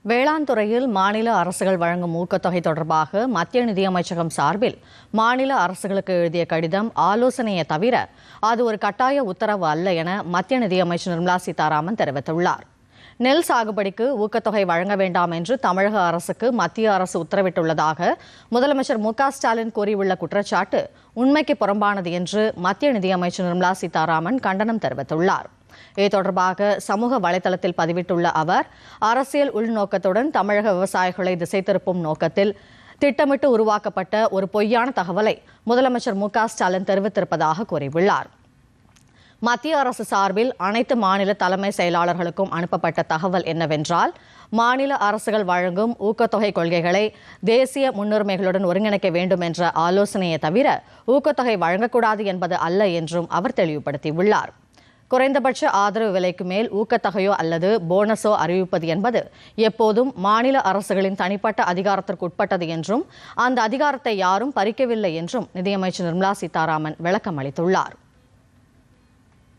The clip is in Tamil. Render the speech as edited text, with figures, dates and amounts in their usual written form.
வேளாண் துறையில் மாநில அரசுகள் வழங்கும் ஊக்கத்தொகை தொடர்பாக மத்திய நிதியமைச்சகம் சார்பில் மாநில அரசுகளுக்கு எழுதிய கடிதம் ஆலோசனையை தவிர அது ஒரு கட்டாய உத்தரவு அல்ல என மத்திய நிதியமைச்சர் நிர்மலா சீதாராமன் தெரிவித்துள்ளார். நெல் சாகுபடிக்கு ஊக்கத்தொகை வழங்க வேண்டாம் என்று தமிழக அரசுக்கு மத்திய அரசு உத்தரவிட்டுள்ளதாக முதலமைச்சர் மு.க.ஸ்டாலின் கூறியுள்ள குற்றச்சாட்டு உண்மைக்கு புறம்பானது என்று மத்திய நிதியமைச்சர் நிர்மலா சீதாராமன் கண்டனம் தெரிவித்துள்ளார். இது தொடர்பாக சமூக வலைதளத்தில் பதிவிட்டுள்ள அவர், அரசியல் உள்நோக்கத்துடன் தமிழக விவசாயிகளை திசை திருப்பும் நோக்கத்தில் திட்டமிட்டு உருவாக்கப்பட்ட ஒரு பொய்யான தகவலை முதலமைச்சர் மு.க.ஸ்டாலின் தெரிவித்திருப்பதாக கூறியுள்ளார். மத்திய அரசு சார்பில் அனைத்து மாநில தலைமை செயலாளர்களுக்கும் அனுப்பப்பட்ட தகவல் என்னவென்றால், மாநில அரசுகள் வழங்கும் ஊக்கத்தொகை கொள்கைகளை தேசிய முன்னுரிமைகளுடன் ஒருங்கிணைக்க வேண்டும் என்ற ஆலோசனையை தவிர ஊக்கத்தொகை வழங்கக்கூடாது என்பது அல்ல என்றும் அவர் தெளிவுபடுத்தியுள்ளார். குறைந்தபட்ச ஆதரவு விலைக்கு மேல் ஊக்கத்தொகையோ அல்லது போனஸோ அறிவிப்பது என்பது எப்போதும் மாநில அரசுகளின் தனிப்பட்ட அதிகாரத்திற்கு உட்பட்டது என்றும் அந்த அதிகாரத்தை யாரும் பறிக்கவில்லை என்றும் நிதியமைச்சர் நிர்மலா சீதாராமன் விளக்கம் அளித்துள்ளார்.